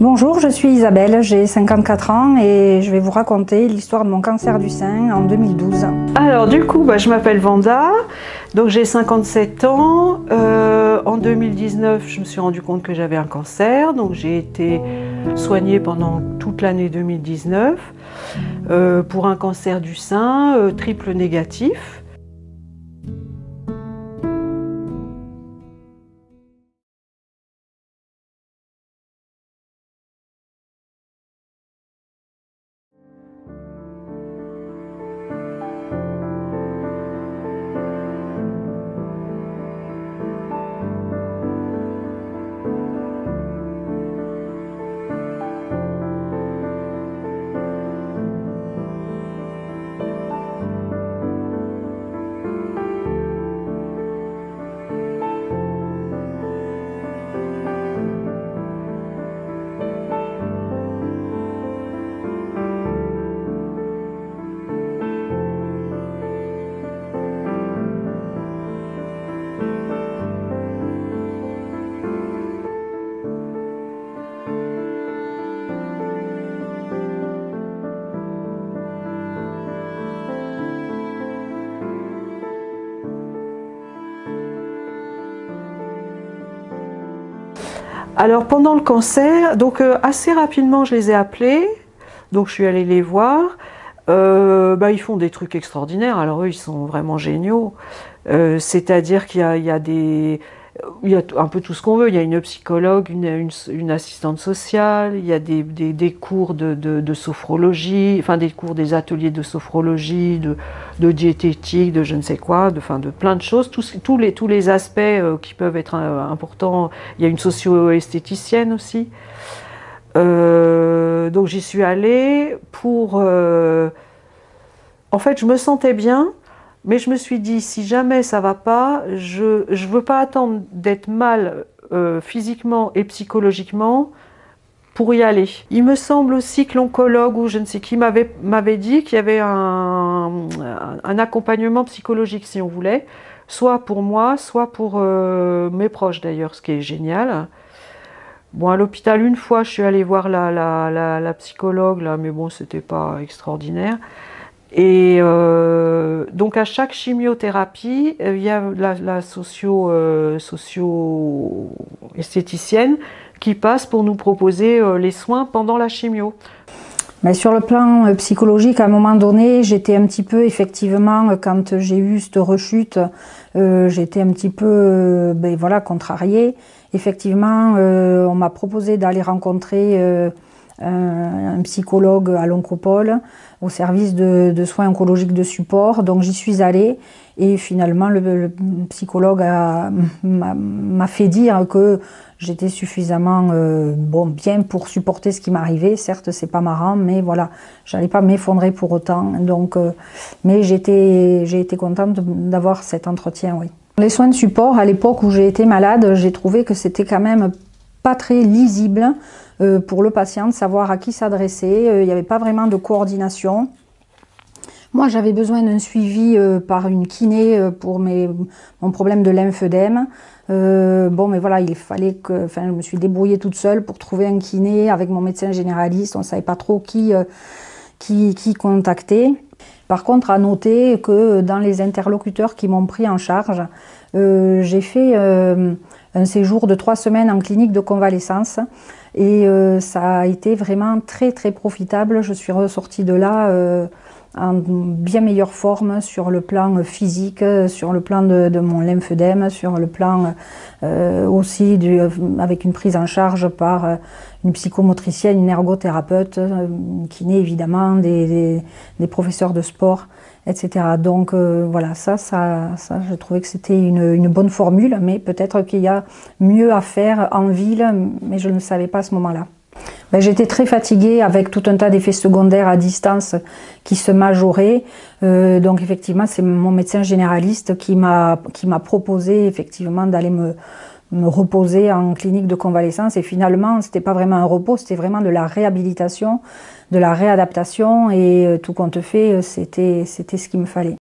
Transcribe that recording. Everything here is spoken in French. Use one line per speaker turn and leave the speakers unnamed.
Bonjour, je suis Isabelle, j'ai 54 ans et je vais vous raconter l'histoire de mon cancer du sein en 2012.
Alors du coup, je m'appelle Vanda, donc j'ai 57 ans. En 2019, je me suis rendu compte que j'avais un cancer, donc j'ai été soignée pendant toute l'année 2019 pour un cancer du sein triple négatif. Alors pendant le cancer, donc assez rapidement je les ai appelés, donc je suis allée les voir. Ils font des trucs extraordinaires, alors eux ils sont vraiment géniaux. C'est-à-dire qu'il y a un peu tout ce qu'on veut. Il y a une psychologue, une assistante sociale, il y a des cours de sophrologie, enfin des cours, des ateliers de sophrologie, de diététique, de je ne sais quoi, de plein de choses, tous les aspects qui peuvent être importants. Il y a une socio-esthéticienne aussi. Donc j'y suis allée pour... En fait, je me sentais bien. Mais je me suis dit, si jamais ça va pas, je veux pas attendre d'être mal physiquement et psychologiquement pour y aller. Il me semble aussi que l'oncologue ou je ne sais qui m'avait dit qu'il y avait un accompagnement psychologique si on voulait, soit pour moi, soit pour mes proches d'ailleurs, ce qui est génial. Bon, à l'hôpital, une fois, je suis allée voir la psychologue, là, mais bon, c'était pas extraordinaire. Et donc à chaque chimiothérapie, il y a la socio-esthéticienne qui passe pour nous proposer les soins pendant la chimio.
Mais sur le plan psychologique, à un moment donné, j'étais un petit peu, effectivement, quand j'ai eu cette rechute, j'étais un petit peu contrariée. Effectivement, on m'a proposé d'aller rencontrer un psychologue à l'Oncopole, au service de soins oncologiques de support. Donc j'y suis allée et finalement le psychologue m'a fait dire que j'étais suffisamment bien pour supporter ce qui m'arrivait. Certes, c'est pas marrant, mais voilà, j'allais pas m'effondrer pour autant. Donc, mais j'ai été contente d'avoir cet entretien, oui. Les soins de support, à l'époque où j'ai été malade, j'ai trouvé que c'était quand même pas très lisible pour le patient de savoir à qui s'adresser. Il n'y avait pas vraiment de coordination. Moi, j'avais besoin d'un suivi par une kiné pour mon problème de lymphœdème. Mais voilà, il fallait que, je me suis débrouillée toute seule pour trouver un kiné avec mon médecin généraliste. On ne savait pas trop qui contacter. Par contre, à noter que dans les interlocuteurs qui m'ont pris en charge, j'ai fait un séjour de 3 semaines en clinique de convalescence et ça a été vraiment très très profitable. Je suis ressortie de là en bien meilleure forme sur le plan physique, sur le plan de mon lymphœdème, sur le plan aussi avec une prise en charge par une psychomotricienne, une ergothérapeute, une kiné évidemment, des professeurs de sport, etc. Donc voilà, ça je trouvais que c'était une bonne formule, mais peut-être qu'il y a mieux à faire en ville, mais je ne savais pas à ce moment-là. J'étais très fatiguée avec tout un tas d'effets secondaires à distance qui se majoraient. Donc effectivement, c'est mon médecin généraliste qui m'a proposé effectivement d'aller me reposer en clinique de convalescence. Et finalement, c'était pas vraiment un repos, c'était vraiment de la réhabilitation, de la réadaptation. Et tout compte fait, c'était ce qu'il me fallait.